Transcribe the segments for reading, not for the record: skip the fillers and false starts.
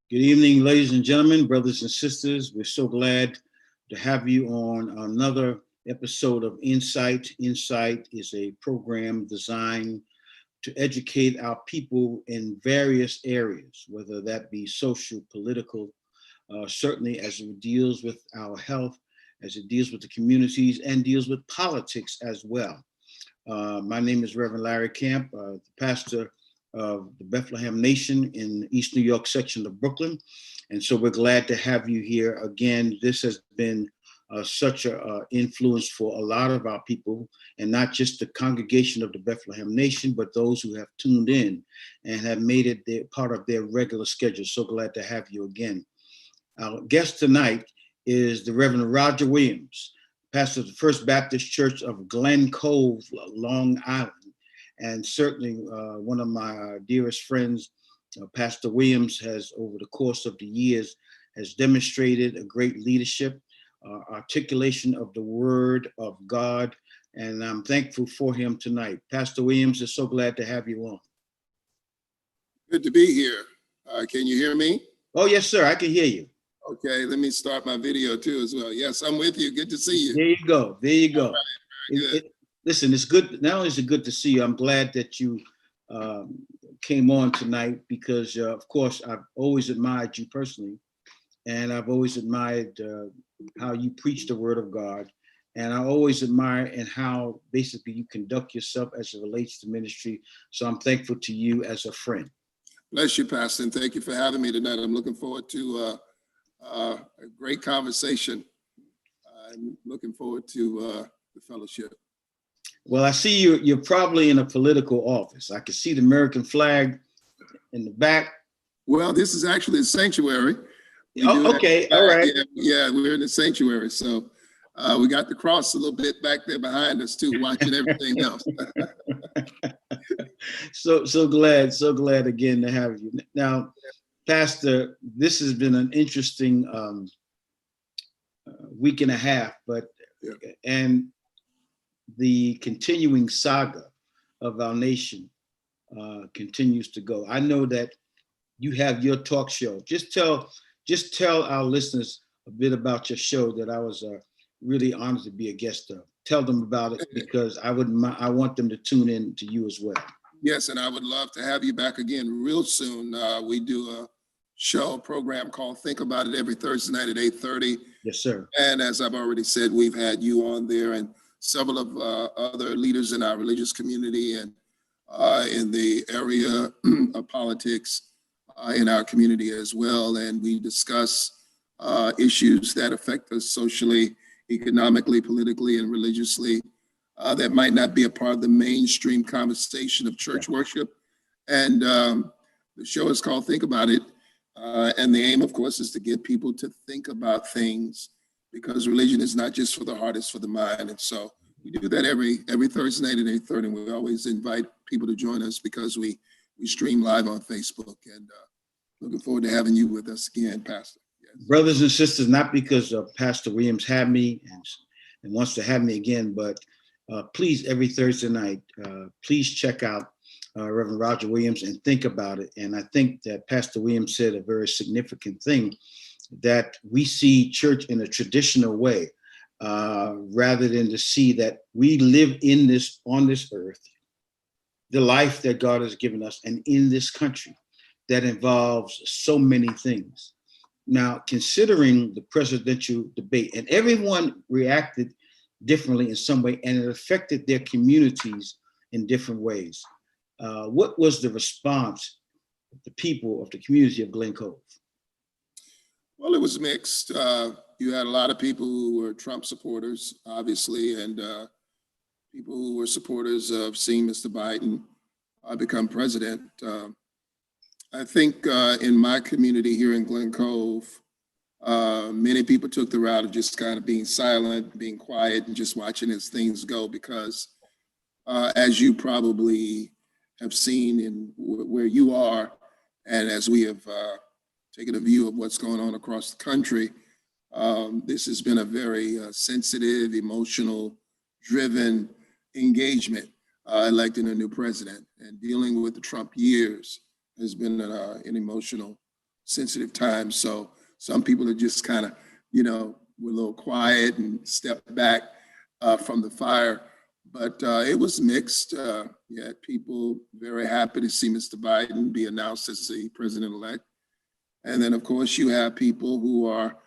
Good evening, ladies and gentlemen, brothers and sisters. We're so glad to have you on another episode of Insight. Insight is a program designed to educate our people in various areas, whether that be social, political, certainly as it deals with our health, as it deals with the communities, and deals with politics as well. My name is Reverend Larry Camp, the pastor of the Bethlehem Nation in the East New York section of Brooklyn. And so we're glad to have you here again. This has been such an influence for a lot of our people, and not just the congregation of the Bethlehem Nation, but those who have tuned in and have made it part of their regular schedule. So glad to have you again. Our guest tonight is the Reverend Roger Williams, pastor of the First Baptist Church of Glen, Cove, Long Island. And certainly one of my dearest friends, Pastor Williams, has over the course of the years has demonstrated a great leadership, articulation of the word of God, and I'm thankful for him tonight. Pastor Williams, is so glad to have you on. Good to be here. Can you hear me? Oh, yes, sir. I can hear you. Okay, let me start my video too as well. Yes, I'm with you. Good to see you. There you go. There you go. Right, Listen, it's good. Not only is it good to see you, I'm glad that you came on tonight because, of course, I've always admired you personally, and I've always admired how you preach the word of God, and I always admire and how basically you conduct yourself as it relates to ministry. So I'm thankful to you as a friend. Bless you, Pastor, and thank you for having me tonight. I'm looking forward to a great conversation. I'm looking forward to the fellowship. Well, I see you're probably in a political office. I can see the American flag in the back. Well, this is actually a sanctuary. Okay, all right. Yeah, we're in the sanctuary. So we got the cross a little bit back there behind us too, watching everything else. So glad again to have you. Now, Pastor, this has been an interesting week and a half, and the continuing saga of our nation continues to go. I know that you have your talk show. Just tell our listeners a bit about your show that I was really honored to be a guest of. Tell them about it because I want them to tune in to you as well. Yes, and I would love to have you back again real soon. We do a program called Think About It every Thursday night at 8:30. Yes, sir. And as I've already said, we've had you on there and several of other leaders in our religious community and in the area of politics in our community as well. And we discuss issues that affect us socially, economically, politically, and religiously that might not be a part of the mainstream conversation of church worship. And the show is called Think About It. And the aim, of course, is to get people to think about things because religion is not just for the heart, it's for the mind. And so we do that every Thursday night at 8:30. And we always invite people to join us because we stream live on Facebook. And looking forward to having you with us again, Pastor. Yes. Brothers and sisters, not because Pastor Williams had me and wants to have me again, but please, every Thursday night, please check out Reverend Roger Williams and think about it. And I think that Pastor Williams said a very significant thing, that we see church in a traditional way, rather than to see that we live on this earth, the life that God has given us, and in this country that involves so many things. Now, considering the presidential debate, and everyone reacted differently in some way, and it affected their communities in different ways. What was the response of the people of the community of Glen Cove? Well, it was mixed. You had a lot of people who were Trump supporters, obviously, and people who were supporters of seeing Mr. Biden become president. I think in my community here in Glen Cove, many people took the route of just kind of being silent, being quiet, and just watching as things go because as you probably have seen in where you are, and as we have taken a view of what's going on across the country, this has been a very sensitive, emotional, driven engagement electing a new president, and dealing with the Trump years has been an emotional sensitive times. So some people are just kind of, you know, were a little quiet and stepped back from the fire. But it was mixed. You had people very happy to see Mr. Biden be announced as the president-elect. And then, of course, you have people who are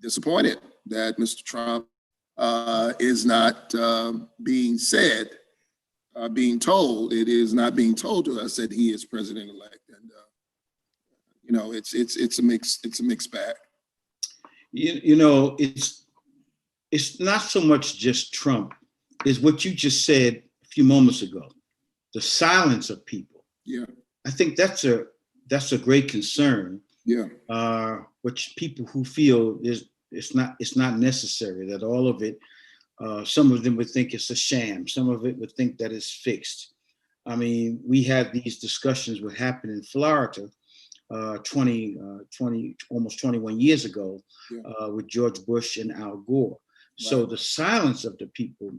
disappointed that Mr. Trump is not being said, being told. It is not being told to us that he is president-elect. And, you know, it's a mixed bag. You know, it's not so much just Trump. Is what you just said a few moments ago, the silence of people. Yeah. I think that's a great concern. Yeah. Which people who feel it's not necessary, that all of it, some of them would think it's a sham. Some of it would think that it's fixed. I mean, we had these discussions what happened in Florida 20, almost 21 years ago with George Bush and Al Gore. So Right. the silence of the people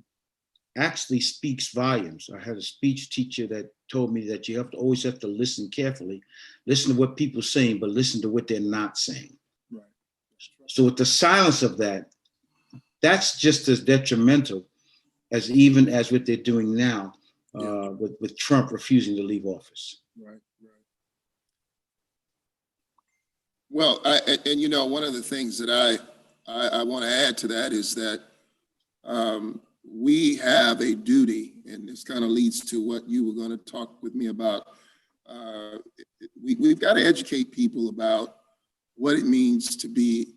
actually speaks volumes. I had a speech teacher that told me that you always have to listen carefully, listen to what people are saying, but listen to what they're not saying. Right. So with the silence of that, that's just as detrimental as even as what they're doing now with Trump refusing to leave office. Right. Well, and you know, one of the things that I want to add to that is that we have a duty, and this kind of leads to what you were going to talk with me about. We've got to educate people about what it means to be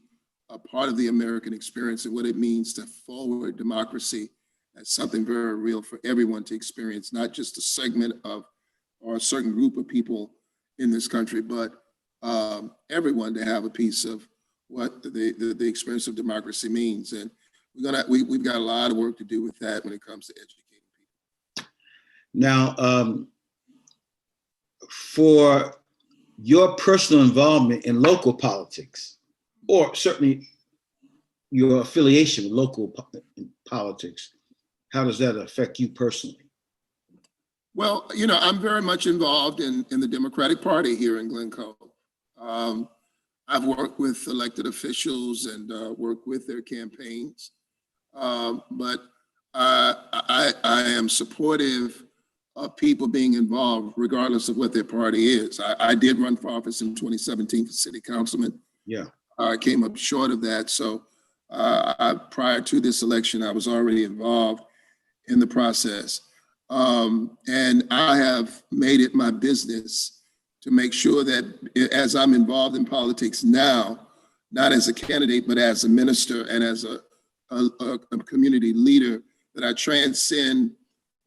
a part of the American experience and what it means to forward democracy as something very real for everyone to experience, not just a segment of or a certain group of people in this country, but everyone to have a piece of what the experience of democracy means. And we've got a lot of work to do with that when it comes to educating people. Now, for your personal involvement in local politics, or certainly your affiliation with local politics, how does that affect you personally? Well, you know, I'm very much involved in the Democratic Party here in Glen Cove. I've worked with elected officials and worked with their campaigns. But I am supportive of people being involved regardless of what their party is. I did run for office in 2017 for city councilman. Yeah. I came up short of that. So prior to this election, I was already involved in the process. And I have made it my business to make sure that as I'm involved in politics now, not as a candidate, but as a minister and as a community leader, that I transcend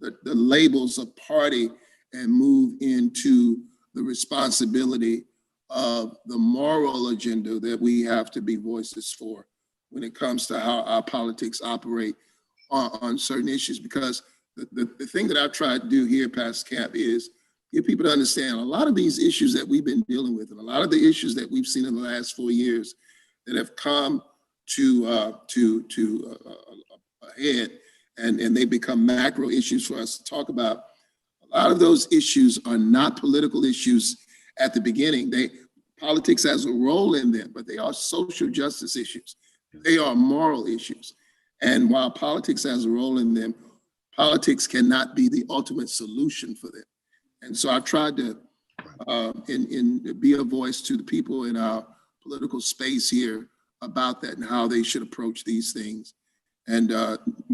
the labels of party and move into the responsibility of the moral agenda that we have to be voices for when it comes to how our politics operate on certain issues. Because the thing that I've tried to do here, Pastor Camp, is get people to understand a lot of these issues that we've been dealing with and a lot of the issues that we've seen in the last 4 years that have come to a head and they become macro issues for us to talk about. A lot of those issues are not political issues at the beginning. Politics has a role in them, but they are social justice issues. They are moral issues. And while politics has a role in them, politics cannot be the ultimate solution for them. And so I've tried to be a voice to the people in our political space here about that and how they should approach these things and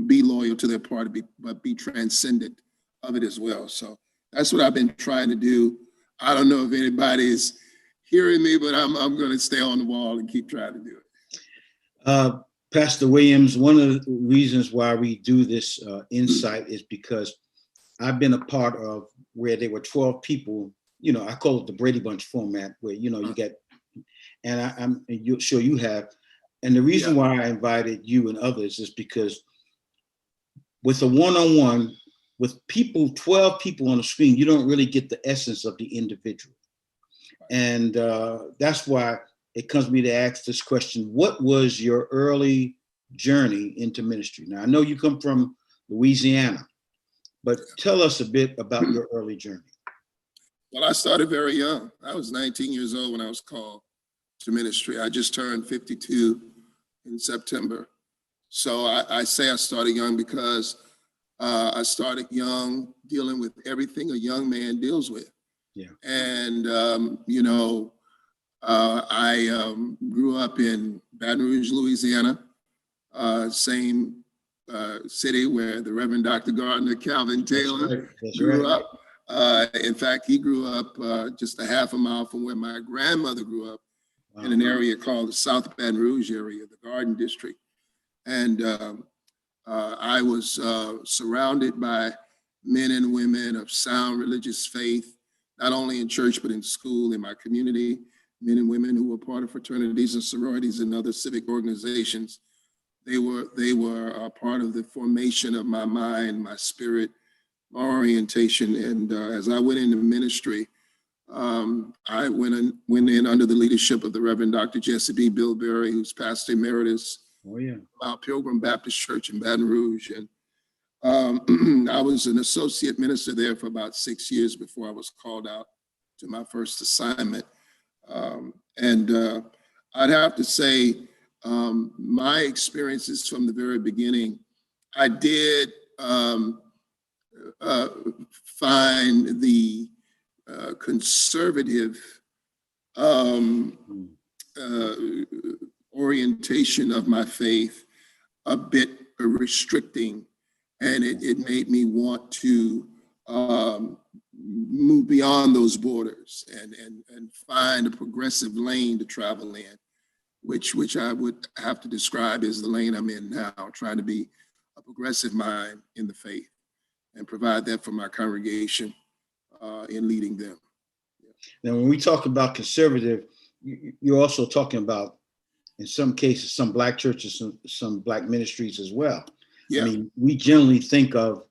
be loyal to their party, but be transcendent of it as well. So that's what I've been trying to do. I don't know if anybody's hearing me, but I'm going to stay on the wall and keep trying to do it. Pastor Williams, one of the reasons why we do this insight is because I've been a part of where there were 12 people, you know, I call it the Brady Bunch format, where, you know, you get, and I'm sure you have. And the reason why I invited you and others is because with a one-on-one, with people, 12 people on the screen, you don't really get the essence of the individual. And that's why it comes to me to ask this question: what was your early journey into ministry? Now, I know you come from Louisiana, but tell us a bit about your early journey. Well, I started very young. I was 19 years old when I was called to ministry. I just turned 52 in September. So I say I started young because I started young dealing with everything a young man deals with. Yeah. And, I grew up in Baton Rouge, Louisiana, same city where the Reverend Dr. Gardner Calvin Taylor grew up. In fact, he grew up just a half a mile from where my grandmother grew up in an area called the South Baton Rouge area, the Garden District. And I was surrounded by men and women of sound religious faith, not only in church, but in school, in my community, men and women who were part of fraternities and sororities and other civic organizations. They were a part of the formation of my mind, my spirit, my orientation. And as I went into ministry, I went in under the leadership of the Reverend Dr. Jesse B. Bilberry, who's pastor emeritus Mount Pilgrim Baptist Church in Baton Rouge. And I was an associate minister there for about 6 years before I was called out to my first assignment. I'd have to say my experiences from the very beginning, I did find the conservative orientation of my faith a bit restricting, and it made me want to move beyond those borders and find a progressive lane to travel in, which I would have to describe as the lane I'm in now, trying to be a progressive mind in the faith and provide that for my congregation in leading them. Now, when we talk about conservative, you're also talking about, in some cases, some Black churches, some Black ministries as well. Yeah. I mean, we generally think of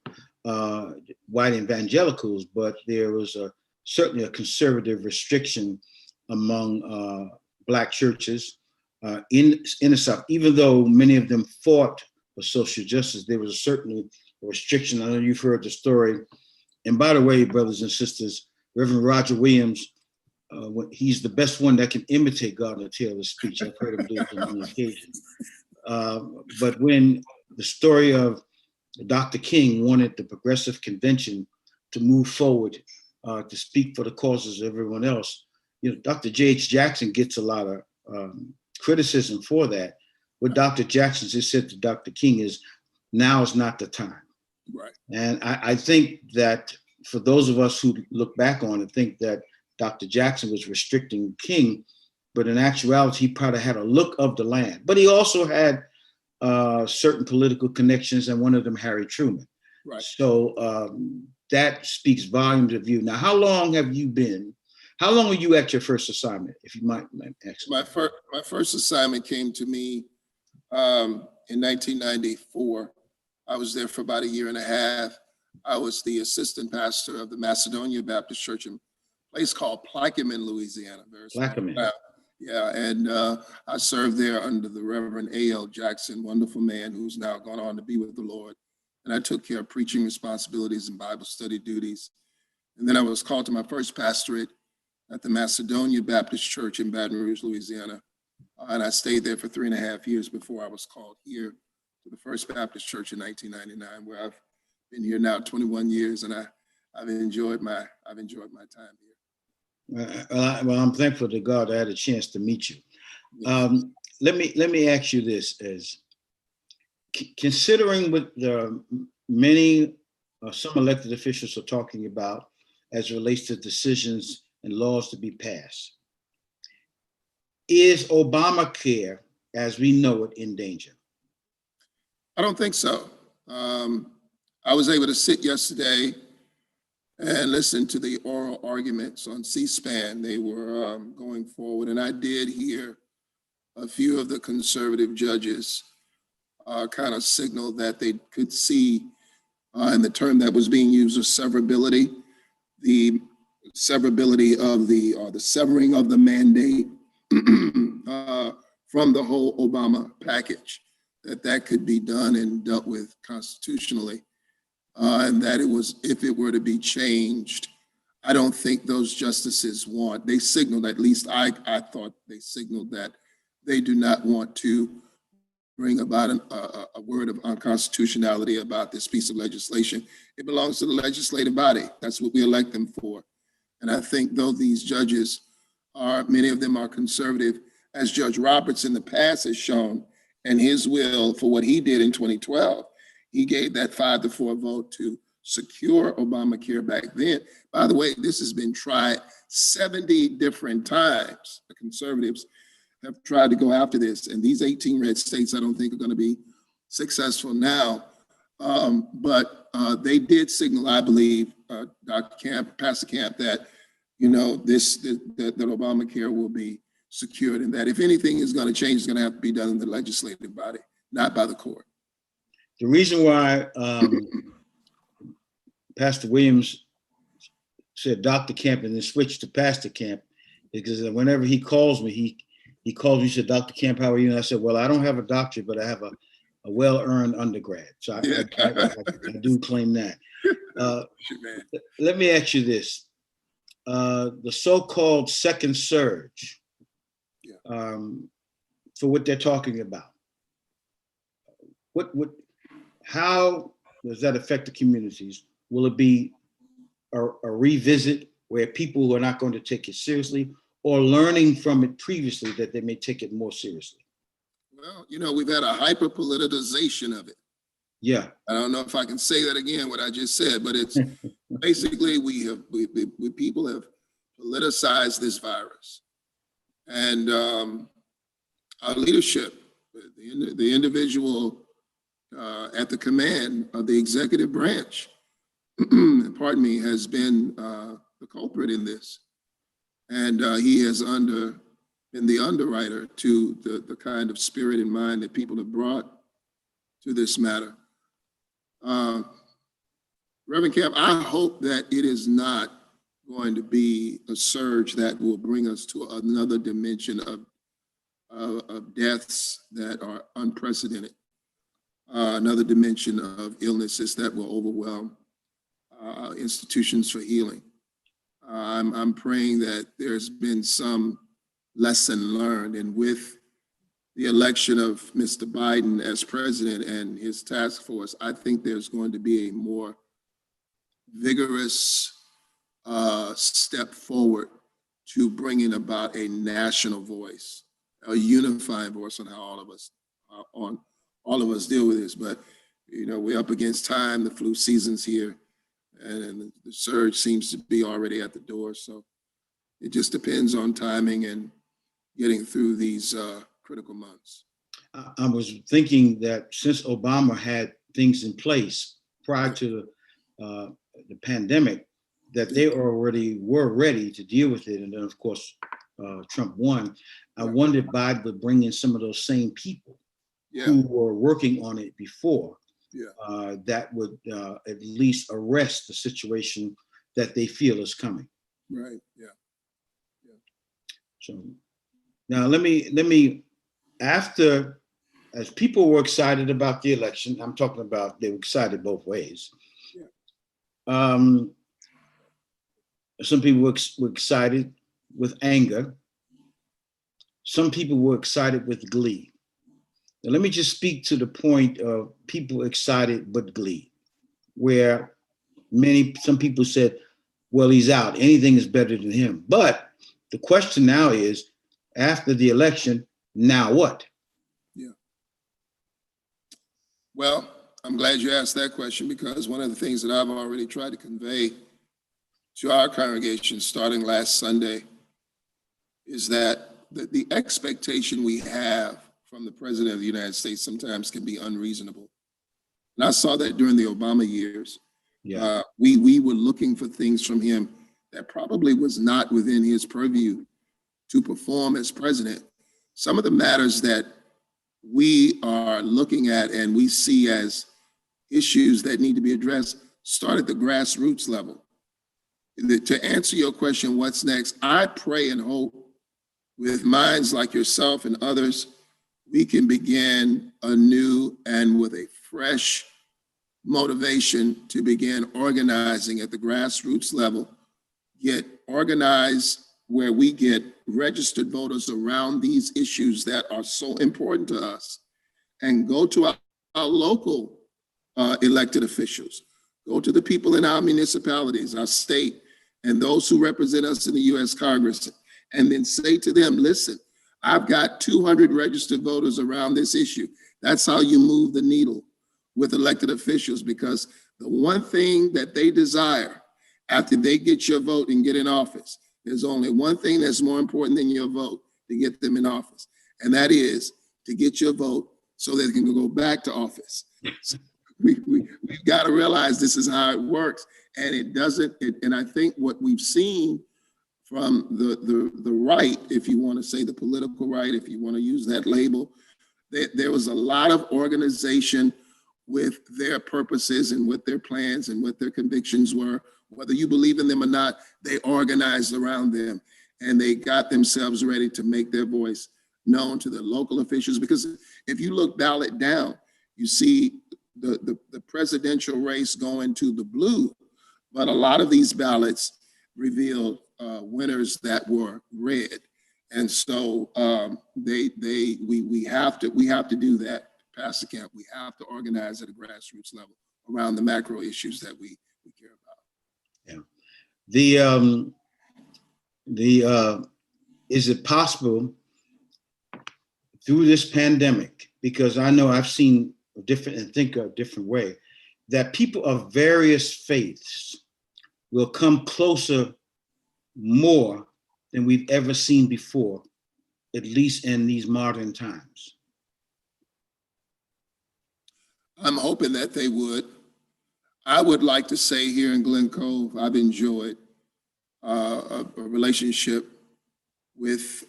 white evangelicals, but there was certainly a conservative restriction among Black churches in the South. Even though many of them fought for social justice, there was certainly a restriction. I know you've heard the story. And by the way, brothers and sisters, Reverend Roger Williams, he's the best one that can imitate Gardner Taylor's speech. I've heard him do it on occasion. But when the story of Dr. King wanted the Progressive Convention to move forward to speak for the causes of everyone else, Dr. J.H. Jackson gets a lot of criticism for that. What Dr. Jackson just said to Dr. King is, now is not the time. Right. And I think that for those of us who look back on it, think that Dr. Jackson was restricting King, but in actuality, he probably had a look of the land. But he also had certain political connections, and one of them, Harry Truman. Right. So that speaks volumes of you. Now, how long were you at your first assignment, if you might ask? My first assignment came to me in 1994. I was there for about a year and a half. I was the assistant pastor of the Macedonia Baptist Church in a place called Plaquemine, Louisiana. Plaquemine. Yeah, and I served there under the Reverend A.L. Jackson, wonderful man who's now gone on to be with the Lord. And I took care of preaching responsibilities and Bible study duties. And then I was called to my first pastorate at the Macedonia Baptist Church in Baton Rouge, Louisiana. And I stayed there for 3.5 years before I was called here to the First Baptist Church in 1999, where I've been here now 21 years, and I've enjoyed my time here. Well, I'm thankful to God I had a chance to meet you. Let me ask you this: as considering what the many some elected officials are talking about as it relates to decisions and laws to be passed, is Obamacare, as we know it, in danger? I don't think so. I was able to sit yesterday and listen to the oral arguments on C-SPAN. They were going forward, and I did hear a few of the conservative judges kind of signal that they could see, and the term that was being used was severability, the severability of the severing of the mandate from the whole Obama package, that could be done and dealt with constitutionally. And that it was, if it were to be changed, I don't think those justices they signaled, at least I thought they signaled that they do not want to bring about a word of unconstitutionality about this piece of legislation. It belongs to the legislative body. That's what we elect them for. And I think though these judges many of them are conservative, as Judge Roberts in the past has shown, and his will for what he did in 2012, he gave that 5-4 vote to secure Obamacare back then. By the way, this has been tried 70 different times. The conservatives have tried to go after this, and these 18 red states I don't think are going to be successful now. But they did signal, I believe, Pastor Camp, that that Obamacare will be secured, and that if anything is going to change, it's going to have to be done in the legislative body, not by the court. The reason why Pastor Williams said Dr. Camp and then switched to Pastor Camp is because whenever he calls me, he calls me, he said, Dr. Camp, how are you? And I said, well, I don't have a doctorate, but I have a well-earned undergrad. So I do claim that. Let me ask you this. The so-called second surge, for what they're talking about, how does that affect the communities? Will it be a revisit where people who are not going to take it seriously, or learning from it previously that they may take it more seriously? Well, we've had a hyper politicization of it. Yeah. I don't know if I can say that again, what I just said, but it's basically we people have politicized this virus, and our leadership, the individual at the command of the executive branch, pardon me, has been the culprit in this, and he has been the underwriter to the kind of spirit and mind that people have brought to this matter. Reverend Camp, I hope that it is not going to be a surge that will bring us to another dimension of deaths that are unprecedented, another dimension of illnesses that will overwhelm institutions for healing. I'm praying that there's been some lesson learned, and with the election of Mr. Biden as president and his task force, I think there's going to be a more vigorous step forward to bringing about a national voice, a unifying voice on how all of us deal with this. But we're up against time. The flu season's here, and the surge seems to be already at the door. So it just depends on timing and getting through these critical months. I was thinking that since Obama had things in place prior to the pandemic, that they already were ready to deal with it. And then, of course, Trump won. I wondered if Biden would bring in some of those same people who were working on it before, that would at least arrest the situation that they feel is coming. Right. So now let me after, as people were excited about the election, I'm talking about they were excited both ways. Some people were excited with anger. Some people were excited with glee. Now, let me just speak to the point of people excited but glee, where some people said, well, he's out. Anything is better than him. But the question now is, after the election, now what? Well, I'm glad you asked that question, because one of the things that I've already tried to convey to our congregation starting last Sunday is that the expectation we have from the President of the United States sometimes can be unreasonable. And I saw that during the Obama years. We were looking for things from him that probably was not within his purview to perform as president. Some of the matters that we are looking at and we see as issues that need to be addressed start at the grassroots level. To answer your question, what's next? I pray and hope with minds like yourself and others, we can begin anew and with a fresh motivation to begin organizing at the grassroots level get organized where we get registered voters around these issues that are so important to us, and go to our local elected officials, go to the people in our municipalities, our state, and those who represent us in the US Congress, and then say to them, listen, I've got 200 registered voters around this issue. That's how you move the needle with elected officials, because the one thing that they desire after they get your vote and get in office, there's only one thing that's more important than your vote to get them in office, and that is to get your vote so they can go back to office. So we've got to realize this is how it works, and it doesn't. And I think what we've seen from the right, if you want to say the political right, if you want to use that label, there was a lot of organization with their purposes and what their plans and what their convictions were. Whether you believe in them or not, they organized around them, and they got themselves ready to make their voice known to the local officials. Because if you look ballot down, you see the presidential race going to the blue, but a lot of these ballots reveal winners that were red. And so we have to do that, Pastor Camp. We have to organize at a grassroots level around the macro issues that we care about. Yeah. Is it possible through this pandemic, because I know I've seen different and think a different way, that people of various faiths will come closer more than we've ever seen before, at least in these modern times? I'm hoping that they would. I would like to say here in Glen Cove, I've enjoyed a relationship with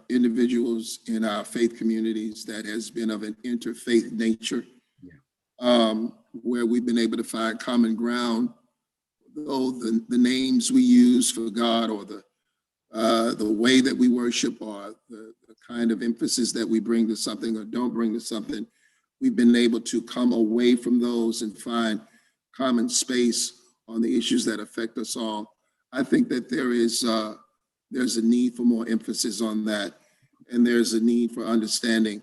individuals in our faith communities that has been of an interfaith nature, where we've been able to find common ground, though the names we use for God, or the way that we worship, or the kind of emphasis that we bring to something or don't bring to something, we've been able to come away from those and find common space on the issues that affect us all. I think that there's a need for more emphasis on that, and there's a need for understanding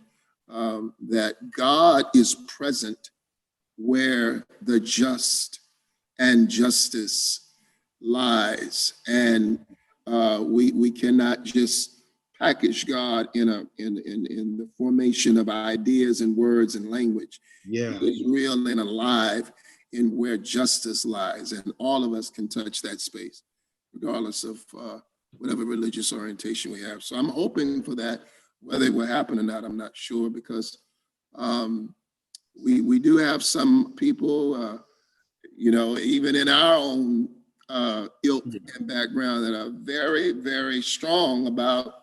that God is present where the just and justice lies, and we cannot just package God in the formation of ideas and words and language. Yeah, He is real and alive in where justice lies, and all of us can touch that space, regardless of whatever religious orientation we have. So I'm hoping for that. Whether it will happen or not, I'm not sure, because we do have some people, even in our own ilk and background, that are very, very strong about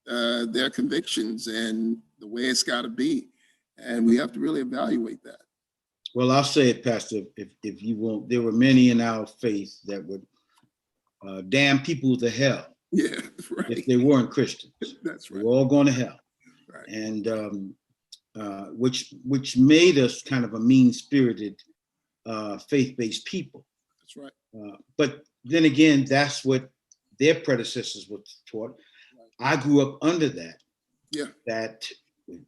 their convictions and the way it's got to be. And we have to really evaluate that. Well, I'll say it, Pastor, if you won't. There were many in our faith that would damn people to hell. Yeah, right. If they weren't Christians. That's right. They were all going to hell. Right. And which made us kind of a mean-spirited, faith-based people. That's right. But then again, that's what their predecessors were taught. Right. I grew up under that. Yeah. That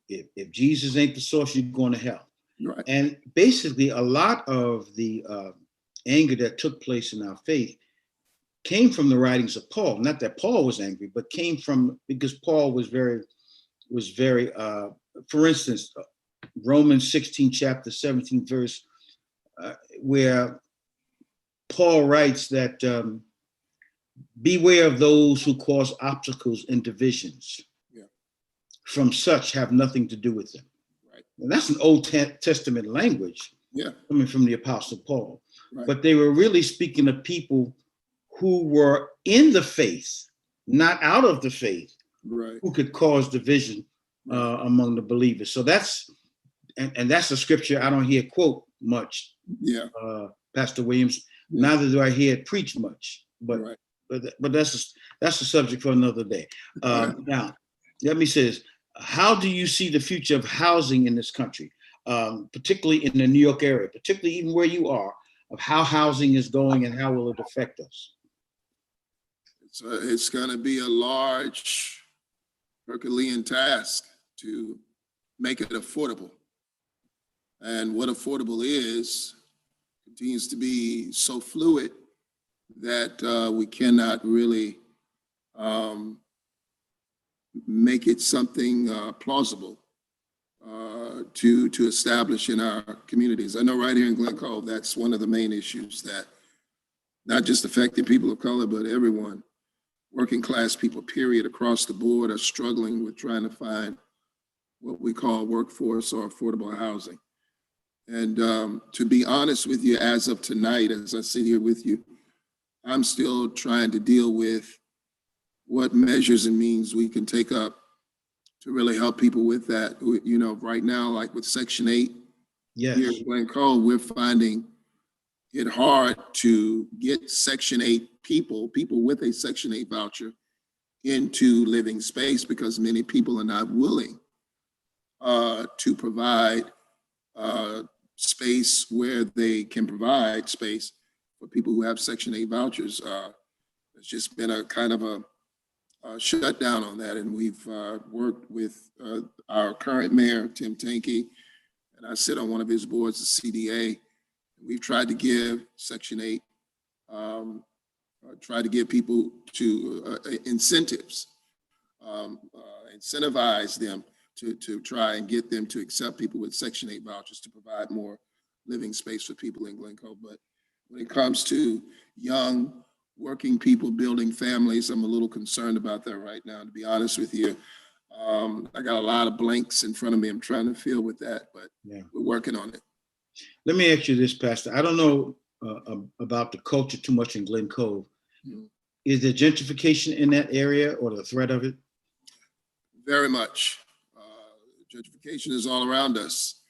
if Jesus ain't the source, you're going to hell. Right. And basically, a lot of the anger that took place in our faith came from the writings of Paul. Not that Paul was angry, but came from, because Paul was very, for instance, Romans 16, chapter 17, verse, where Paul writes that beware of those who cause obstacles and divisions. Yeah. From such have nothing to do with them. Right. And that's an Old Testament language, coming from the Apostle Paul. Right. But they were really speaking of people who were in the faith, not out of the faith, right, who could cause division among the believers. So that's a scripture I don't hear quote much, Pastor Williams. Yeah. Neither do I hear it preach much, but that's a subject for another day. Now, let me say this. How do you see the future of housing in this country, particularly in the New York area, particularly even where you are, of how housing is going and how will it affect us? So it's going to be a large Herculean task to make it affordable. And what affordable is continues to be so fluid that we cannot really make it something plausible to establish in our communities. I know right here in Glen Cove, that's one of the main issues that not just affecting people of color, but everyone, working class people, period, across the board, are struggling with trying to find what we call workforce or affordable housing. And to be honest with you, as of tonight, as I sit here with you, I'm still trying to deal with what measures and means we can take up to really help people with that. You know, right now, like with Section 8, Yes. here in Glen Cove, we're finding it hard to get Section 8 people with a Section 8 voucher into living space because many people are not willing to provide space where they can provide space for people who have Section 8 vouchers. There's just been a kind of a shutdown on that, and we've worked with our current mayor, Tim Tankey, and I sit on one of his boards, the CDA. We've tried to give Section 8, try to give people to incentives, incentivize them to try and get them to accept people with Section 8 vouchers to provide more living space for people in Glen Cove. But when it comes to young working people building families, I'm a little concerned about that right now, to be honest with you. I got a lot of blanks in front of me I'm trying to fill with that, but yeah, we're working on it. Let me ask you this, Pastor. I don't know about the culture too much in Glen Cove. Mm-hmm. Is there gentrification in that area or the threat of it? Very much. Gentrification is all around us.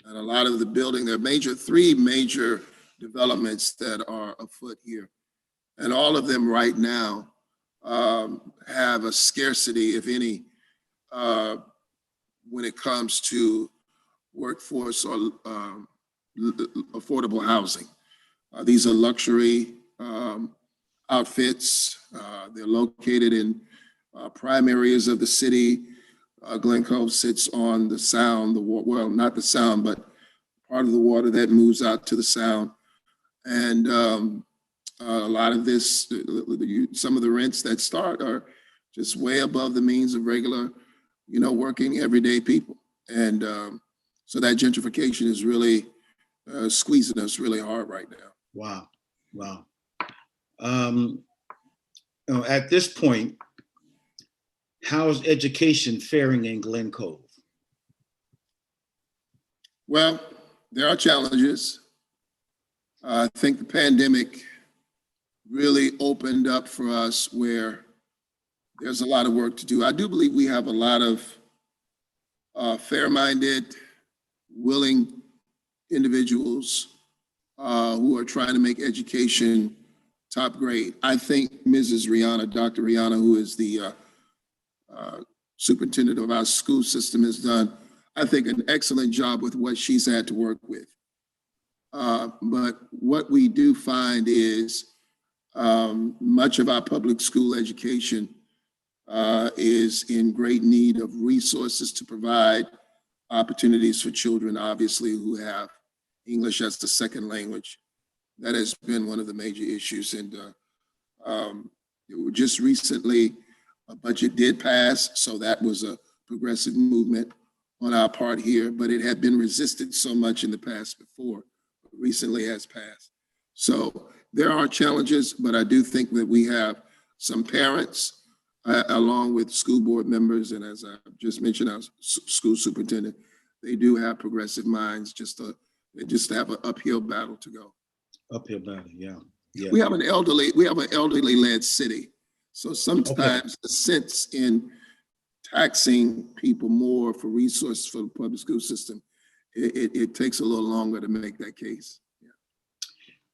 And a lot of the building, there are three major developments that are afoot here. And all of them right now have a scarcity, if any, when it comes to workforce or affordable housing. These are luxury outfits. They're located in prime areas of the city. Glen Cove sits on the sound, well, not the sound, but part of the water that moves out to the sound. And a lot of this, some of the rents that start are just way above the means of regular, working everyday people. And so that gentrification is really squeezing us really hard right now. Wow. At this point, how is education faring in Glen Cove? Well, there are challenges. I think the pandemic really opened up for us where there's a lot of work to do. I do believe we have a lot of fair-minded, willing individuals who are trying to make education top grade. I think Mrs. Rihanna, Dr. Rihanna, who is the superintendent of our school system, has done, I think, an excellent job with what she's had to work with. But what we do find is much of our public school education is in great need of resources to provide opportunities for children, obviously, who have English as the second language. That has been one of the major issues. And just recently, a budget did pass, so that was a progressive movement on our part here, but it had been resisted so much in the past before, but recently has passed. So there are challenges, but I do think that we have some parents, along with school board members, and as I just mentioned, our school superintendent, they do have progressive minds, they just have an uphill battle to go. Uphill battle, yeah. We have an elderly-led city. So sometimes the sense in taxing people more for resources for the public school system, it takes a little longer to make that case. Yeah.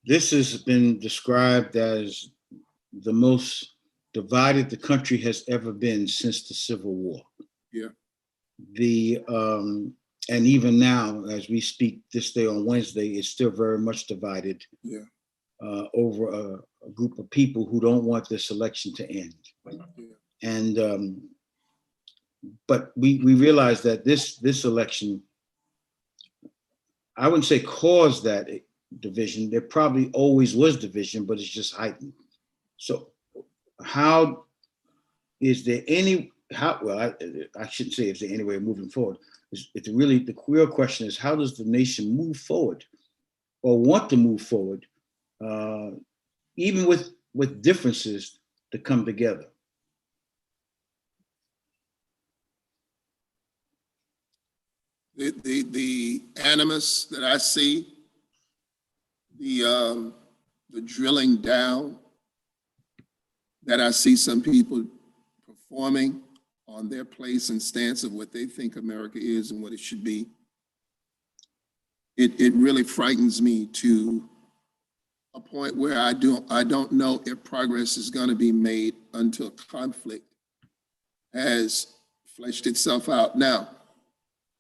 This has been described as the most divided the country has ever been since the Civil War. Yeah. And even now, as we speak this day on Wednesday, it's still very much divided. Yeah. over a group of people who don't want this election to end. And but we realize that this election, I wouldn't say caused that division. There probably always was division, but it's just heightened. So how is there any, well, I shouldn't say is there any way of moving forward. It's really, the real question is, how does the nation move forward or want to move forward, even with differences, to come together? The animus that I see, the drilling down that I see some people performing on their place and stance of what they think America is and what it should be, it really frightens me to a point where I don't know if progress is going to be made until conflict has fleshed itself out. Now,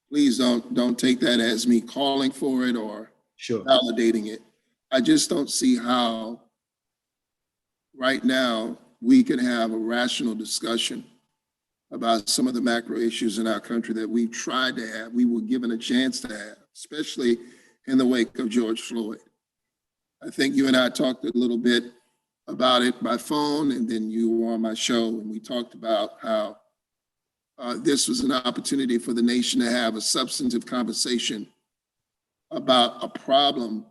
please don't take that as me calling for it or validating it. I just don't see how right now we can have a rational discussion about some of the macro issues in our country that we've tried to have, we were given a chance to have, especially in the wake of George Floyd. I think you and I talked a little bit about it by phone, and then you were on my show, and we talked about how this was an opportunity for the nation to have a substantive conversation about a problem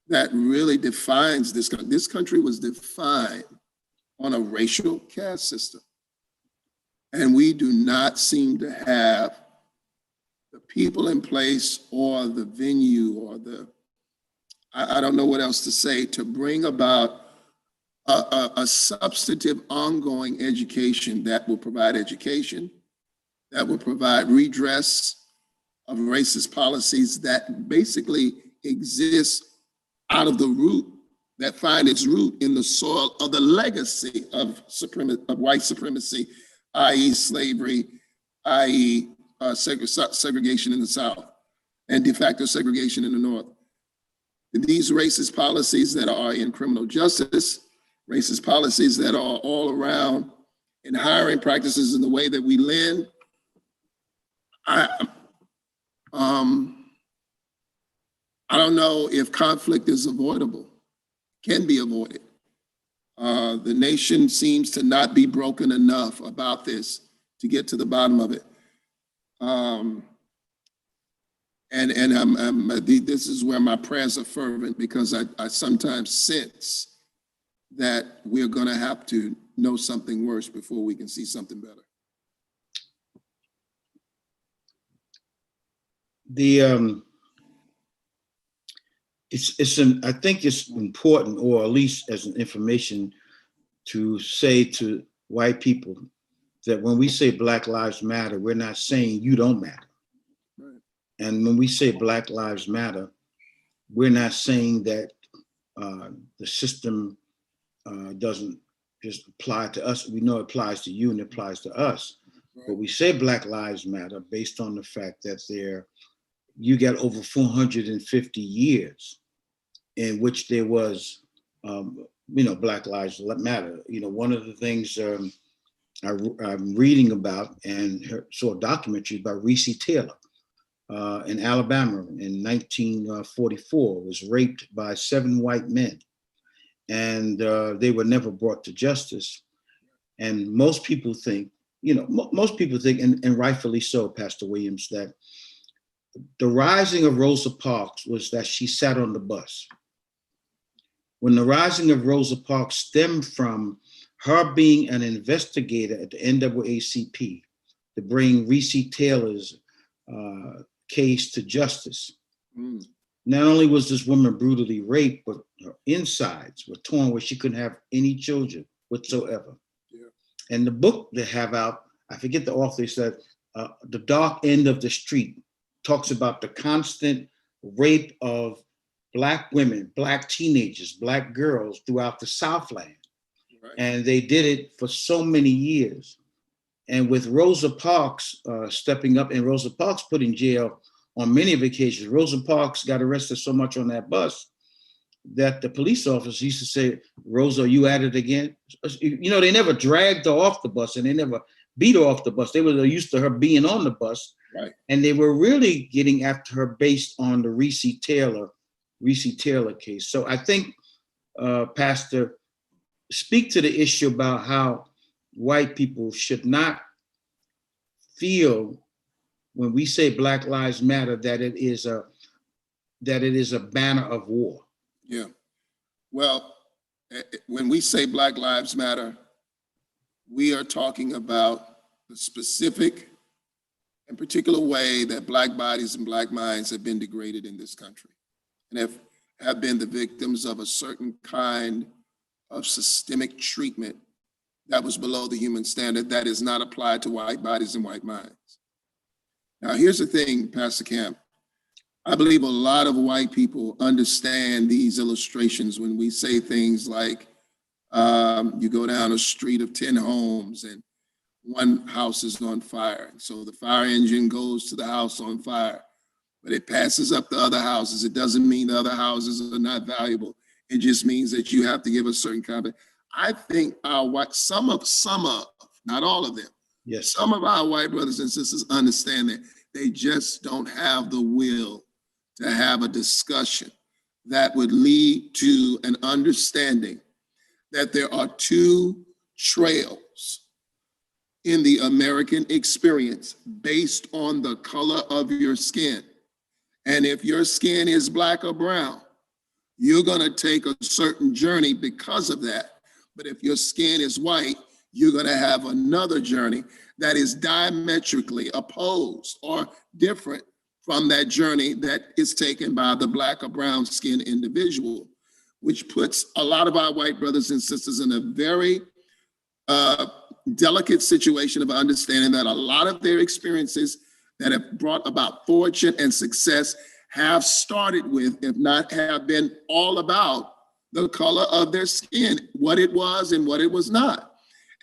that really defines this country. This country was defined on a racial caste system. And we do not seem to have the people in place or the venue or I don't know what else to say, to bring about a substantive ongoing education that will provide education, that will provide redress of racist policies that basically exist out of the root, that find its root in the soil of the legacy of white supremacy, i.e. slavery, i.e. segregation in the South, and de facto segregation in the North. These racist policies that are in criminal justice, racist policies that are all around in hiring practices in the way that we lend, I don't know if conflict is avoidable, can be avoided. The nation seems to not be broken enough about this to get to the bottom of it. This is where my prayers are fervent, because I sometimes sense that we're going to have to know something worse before we can see something better. I think it's important, or at least as an information, to say to white people that when we say Black Lives Matter, we're not saying you don't matter. Right. And when we say Black Lives Matter, we're not saying that the system doesn't just apply to us. We know it applies to you and it applies to us. Right. But we say Black Lives Matter based on the fact that you got over 450 years in which there was, Black Lives Matter. One of the things I'm reading about and saw a documentary about Reese Taylor in Alabama in 1944, was raped by 7 white men, and they were never brought to justice. And most people think, and rightfully so, Pastor Williams, that the rising of Rosa Parks was that she sat on the bus. When the rising of Rosa Parks stemmed from her being an investigator at the NAACP to bring Reese Taylor's case to justice. Mm. Not only was this woman brutally raped, but her insides were torn where she couldn't have any children whatsoever. Yeah. And the book they have out, I forget the author, said, The Dark End of the Street, talks about the constant rape of Black women, Black teenagers, Black girls throughout the Southland. Right. And they did it for so many years. And with Rosa Parks stepping up, and Rosa Parks put in jail on many occasions. Rosa Parks got arrested so much on that bus that the police officers used to say, "Rosa, are you at it again?" You know, they never dragged her off the bus and they never beat her off the bus. They were used to her being on the bus. Right. And they were really getting after her based on the Reese Taylor case. So I think, Pastor, speak to the issue about how white people should not feel when we say Black Lives Matter that it is a banner of war. Yeah. Well, when we say Black Lives Matter, we are talking about the specific and particular way that Black bodies and Black minds have been degraded in this country and have been the victims of a certain kind of systemic treatment that was below the human standard that is not applied to white bodies and white minds. Now, here's the thing, Pastor Camp. I believe a lot of white people understand these illustrations when we say things like, you go down a street of 10 homes and one house is on fire. So the fire engine goes to the house on fire, but it passes up the other houses. It doesn't mean the other houses are not valuable. It just means that you have to give a certain kind of, I think some of, not all of them, yes, some of our white brothers and sisters understand that they just don't have the will to have a discussion that would lead to an understanding that there are two trails in the American experience based on the color of your skin. And if your skin is Black or brown, you're gonna take a certain journey because of that. But if your skin is white, you're gonna have another journey that is diametrically opposed or different from that journey that is taken by the Black or brown skinned individual, which puts a lot of our white brothers and sisters in a very delicate situation of understanding that a lot of their experiences that have brought about fortune and success have started with, if not have been all about, the color of their skin, what it was and what it was not.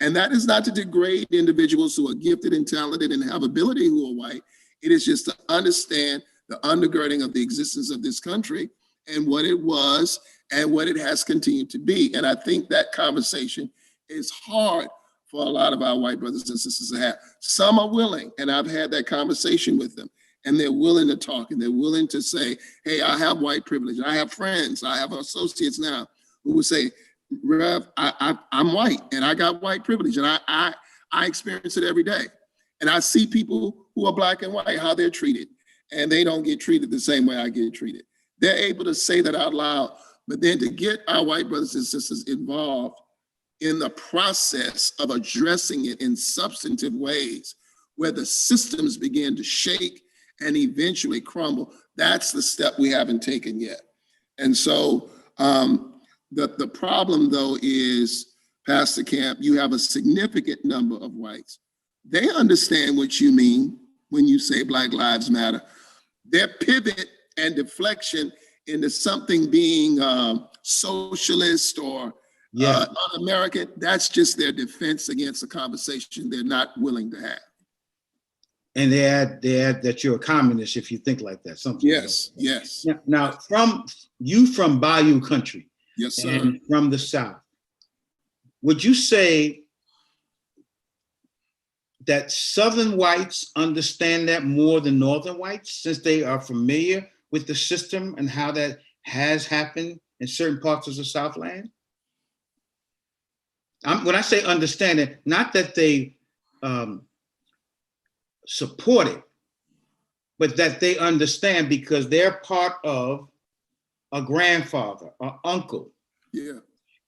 And that is not to degrade individuals who are gifted and talented and have ability who are white. It is just to understand the undergirding of the existence of this country and what it was and what it has continued to be. And I think that conversation is hard for a lot of our white brothers and sisters to have. Some are willing, and I've had that conversation with them, and they're willing to talk and they're willing to say, hey, I have white privilege. I have friends, I have associates now who would say, Rev, I'm white and I got white privilege and I experience it every day. And I see people who are Black and white, how they're treated, and they don't get treated the same way I get treated. They're able to say that out loud, but then to get our white brothers and sisters involved in the process of addressing it in substantive ways where the systems begin to shake and eventually crumble, that's the step we haven't taken yet. And so the problem though is, Pastor Camp, you have a significant number of whites. They understand what you mean when you say Black Lives Matter. Their pivot and deflection into something being socialist or un-American, that's just their defense against a conversation they're not willing to have. And they add that you're a communist if you think like that. Something. Yes, like that. Yes. Now, from Bayou country, yes, sir, and from the South, would you say that Southern whites understand that more than Northern whites, since they are familiar with the system and how that has happened in certain parts of the Southland? When I say understand it, not that they support it, but that they understand because they're part of a grandfather, an uncle,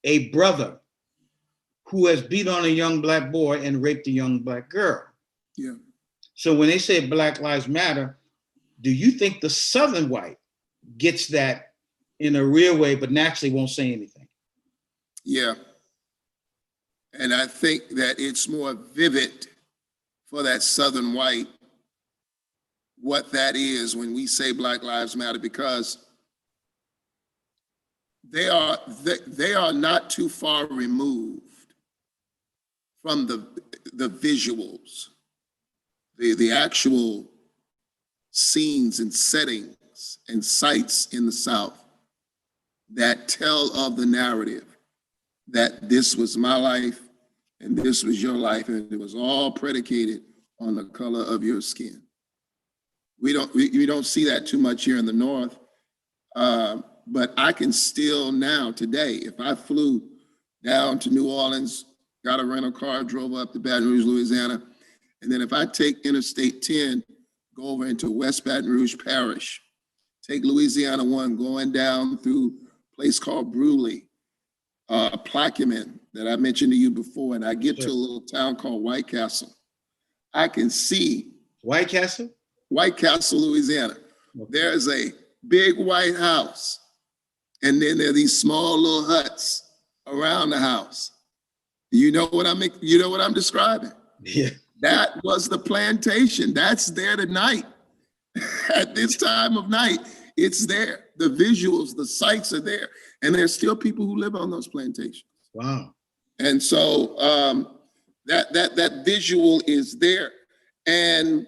a brother who has beat on a young Black boy and raped a young Black girl. Yeah. So when they say Black Lives Matter, do you think the Southern white gets that in a real way, but naturally won't say anything? Yeah. And I think that it's more vivid for that Southern white what that is when we say Black Lives Matter, because they are not too far removed from the visuals, the actual scenes and settings and sites in the South that tell of the narrative that this was my life and this was your life, and it was all predicated on the color of your skin. We don't see that too much here in the North, but I can still now today, if I flew down to New Orleans, got a rental car, drove up to Baton Rouge, Louisiana, and then if I take Interstate 10, go over into West Baton Rouge Parish, take Louisiana 1, going down through a place called Bruley, Plaquemine that I mentioned to you before, and I get to a little town called White Castle. I can see White Castle, Louisiana. There's a big white house, and then there are these small little huts around the house. You know what I'm describing? Yeah. That was the plantation. That's there tonight. At this time of night, it's there. The visuals, the sights are there. And there's still people who live on those plantations. Wow. And so that visual is there. And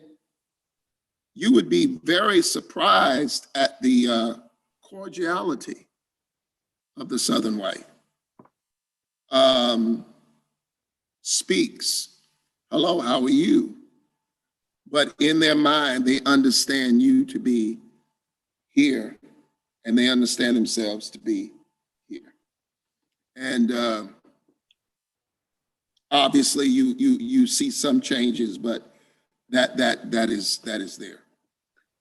you would be very surprised at the cordiality of the Southern white. Speaks, hello, how are you? But in their mind, they understand you to be here, and they understand themselves to be here. And obviously, you see some changes, but that is there.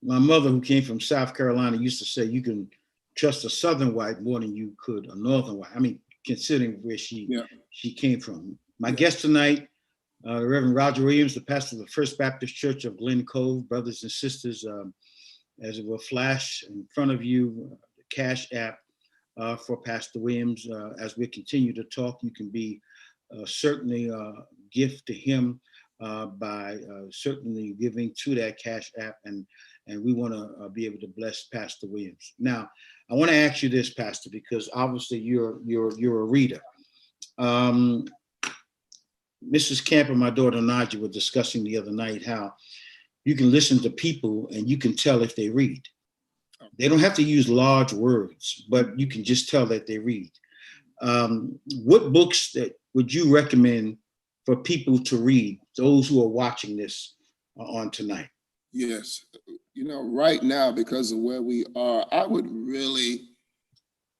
My mother, who came from South Carolina, used to say you can trust a Southern white more than you could a Northern white. I mean, considering where she came from. My guest tonight, the Reverend Roger Williams, the pastor of the First Baptist Church of Glen, Cove. Brothers and sisters, as it will flash in front of you, the Cash App for Pastor Williams. As we continue to talk, you can be certainly a gift to him by certainly giving to that Cash App, and we want to be able to bless Pastor Williams. Now, I want to ask you this, Pastor, because obviously you're a reader. Mrs. Camp and my daughter Naja were discussing the other night how you can listen to people and you can tell if they read. They don't have to use large words, but you can just tell that they read. What books that would you recommend for people to read, those who are watching this on tonight? Yes. Right now, because of where we are, I would really,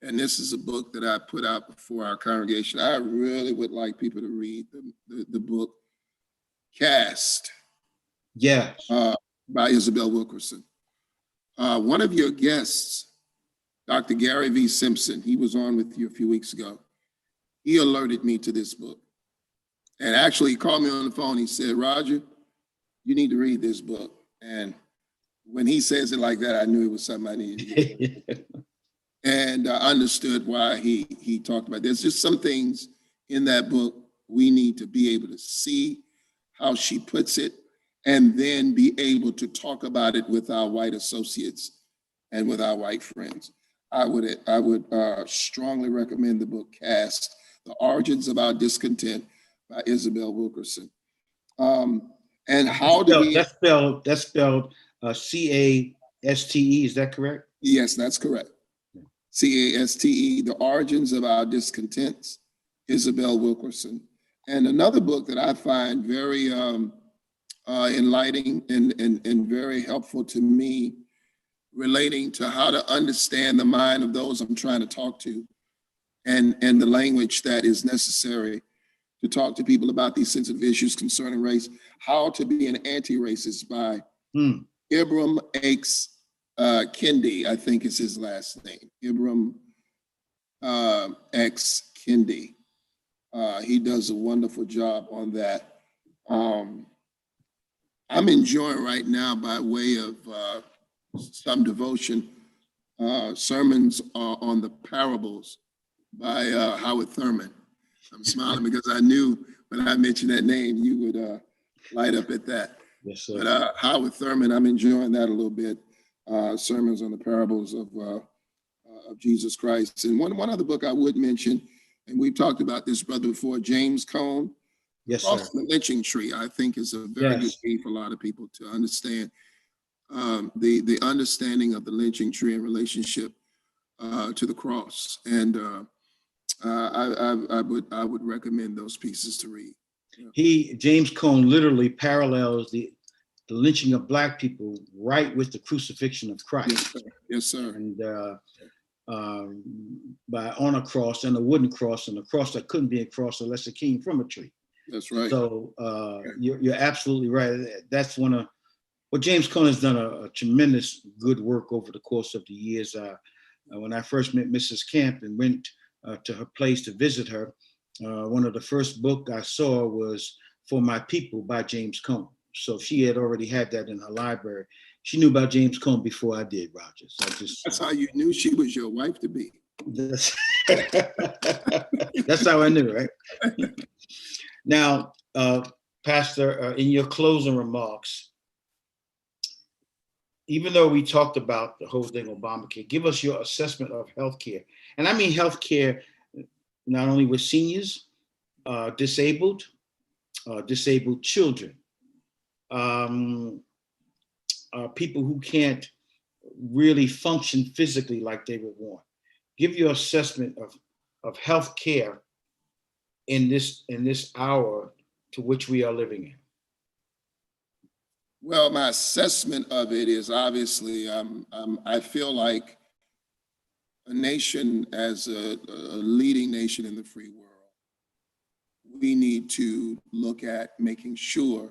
and this is a book that I put out before our congregation, I really would like people to read the book Cast. Yes. By Isabel Wilkerson. One of your guests, Dr. Gary V. Simpson, he was on with you a few weeks ago. He alerted me to this book. And actually, he called me on the phone. He said, Roger, you need to read this book. And when he says it like that, I knew it was something I needed to do. And I understood why he talked about it. There's just some things in that book we need to be able to see how she puts it, and then be able to talk about it with our white associates and with our white friends. I would strongly recommend the book Cast, The Origins of Our Discontent by Isabel Wilkerson. And how do we... That's spelled C-A-S-T-E, is that correct? Yes, that's correct. C-A-S-T-E, The Origins of Our Discontents, Isabel Wilkerson. And another book that I find very enlightening and very helpful to me, relating to how to understand the mind of those I'm trying to talk to, and the language that is necessary to talk to people about these sensitive issues concerning race, How to Be an Anti-Racist by Ibram X. Kendi, I think is his last name, Ibram X. Kendi. He does a wonderful job on that. I'm enjoying right now, by way of some devotion, sermons on the parables by Howard Thurman. I'm smiling because I knew when I mentioned that name, you would light up at that. Yes, sir. But Howard Thurman, I'm enjoying that a little bit. Sermons on the parables of Jesus Christ. And one other book I would mention, and we've talked about this, brother, before, James Cone. Yes, sir. Also, The Lynching Tree, I think, is a very good read for a lot of people to understand the understanding of the lynching tree in relationship to the cross. And I would recommend those pieces to read. Yeah. James Cone literally parallels the lynching of Black people right with the crucifixion of Christ. Yes, sir. Yes, sir. And on a cross, and a wooden cross, and a cross that couldn't be a cross unless it came from a tree. That's right. So you're absolutely right. That's one of what James Cone has done a tremendous good work over the course of the years. When I first met Mrs. Camp and went to her place to visit her, one of the first book I saw was For My People by James Cone. So she had already had that in her library. She knew about James Cone before I did, Rogers. That's how you knew she was your wife to be. That's how I knew, right? Now, Pastor, in your closing remarks, even though we talked about the whole thing, Obamacare, give us your assessment of healthcare. And I mean healthcare not only with seniors, disabled children, people who can't really function physically like they would want. Give your assessment of healthcare in this hour to which we are living in. Well, my assessment of it is obviously, I feel like a nation, as a leading nation in the free world, we need to look at making sure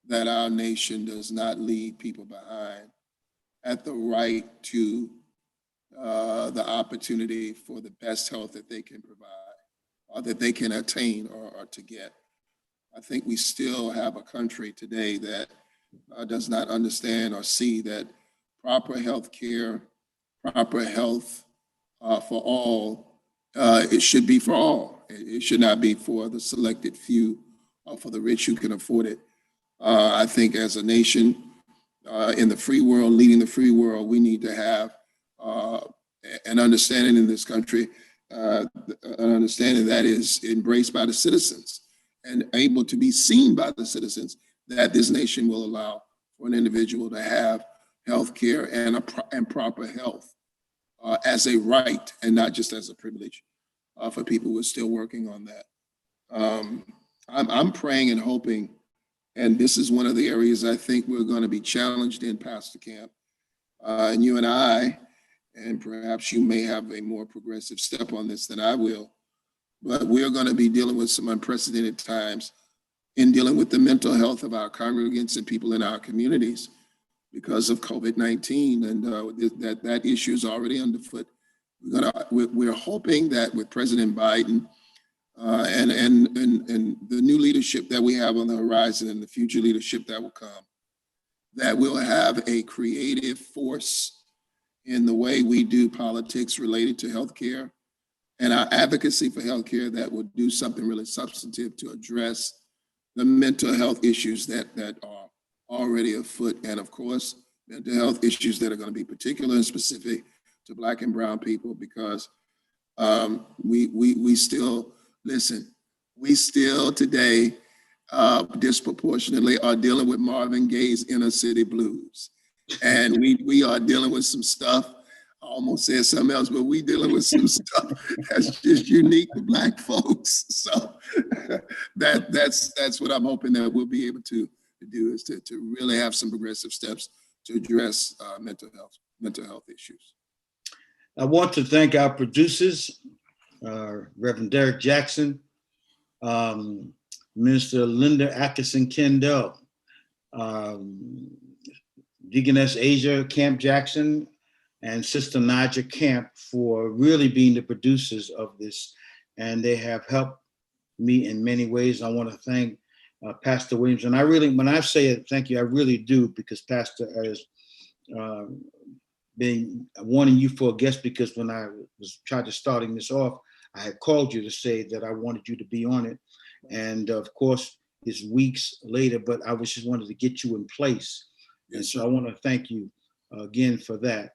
that our nation does not leave people behind at the right to the opportunity for the best health that they can provide or that they can attain or to get. I think we still have a country today that does not understand or see that proper health care, proper health for all, it should be for all. It should not be for the selected few or for the rich who can afford it. I think as a nation in the free world, leading the free world, we need to have an understanding in this country, an understanding that is embraced by the citizens and able to be seen by the citizens, that this nation will allow for an individual to have health care and proper health as a right and not just as a privilege for people who are still working on that. I'm praying and hoping, and this is one of the areas I think we're going to be challenged in, Pastor Camp, and you and I, and perhaps you may have a more progressive step on this than I will, but we're going to be dealing with some unprecedented times in dealing with the mental health of our congregants and people in our communities because of COVID-19, and that issue is already underfoot. We're hoping that with President Biden and the new leadership that we have on the horizon and the future leadership that will come, that we'll have a creative force in the way we do politics related to healthcare and our advocacy for healthcare that will do something really substantive to address the mental health issues that are already afoot, and of course, mental health issues that are going to be particular and specific to Black and brown people, because we still, listen, we still today disproportionately are dealing with Marvin Gaye's inner city blues. And we are dealing with some stuff, I almost said something else, but we dealing with some stuff that's just unique to Black folks. So that's what I'm hoping that we'll be able to do, is to really have some progressive steps to address mental health issues. I want to thank our producers, Reverend Derek Jackson, Minister Linda Atkinson Kendall, Deaconess Asia Camp Jackson, and Sister Naja Camp for really being the producers of this. And they have helped me in many ways. I want to thank Pastor Williams. And I really, when I say it, thank you, I really do, because Pastor has been wanting you for a guest, because when I was trying to starting this off, I had called you to say that I wanted you to be on it. And of course, it's weeks later, but I was just wanted to get you in place. And so I want to thank you again for that.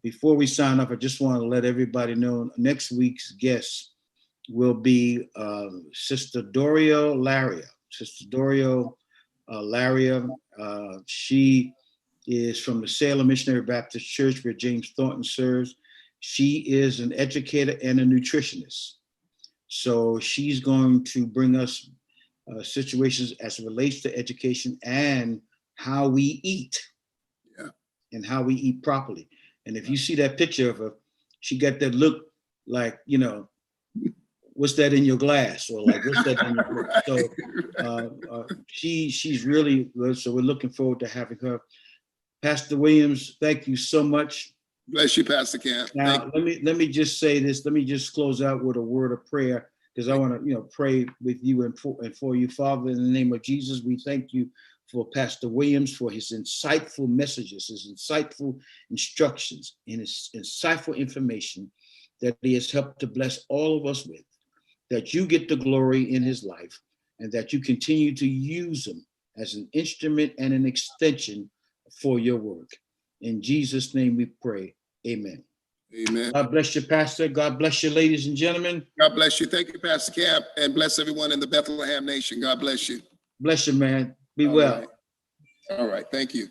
Before we sign off, I just want to let everybody know next week's guest will be Sister Dorio Laria. Sister Dorio Laria, she is from the Salem Missionary Baptist Church, where James Thornton serves. She is an educator and a nutritionist. So she's going to bring us situations as it relates to education and how we eat. Yeah. And how we eat properly. And if you see that picture of her, she got that look like, what's that in your glass? Or like, what's that in your glass? So she's really good. So we're looking forward to having her. Pastor Williams, thank you so much. Bless you, Pastor Camp. Now, let me just say this. Let me just close out with a word of prayer, because I want to, pray with you and for you. Father, in the name of Jesus, we thank you for Pastor Williams, for his insightful messages, his insightful instructions, and his insightful information that he has helped to bless all of us with, that you get the glory in his life, and that you continue to use him as an instrument and an extension for your work. In Jesus' name we pray. Amen. Amen. God bless you, Pastor. God bless you, ladies and gentlemen. God bless you. Thank you, Pastor Camp, and bless everyone in the Bethlehem Nation. God bless you. Bless you, man. Be All well. right. All right. Thank you.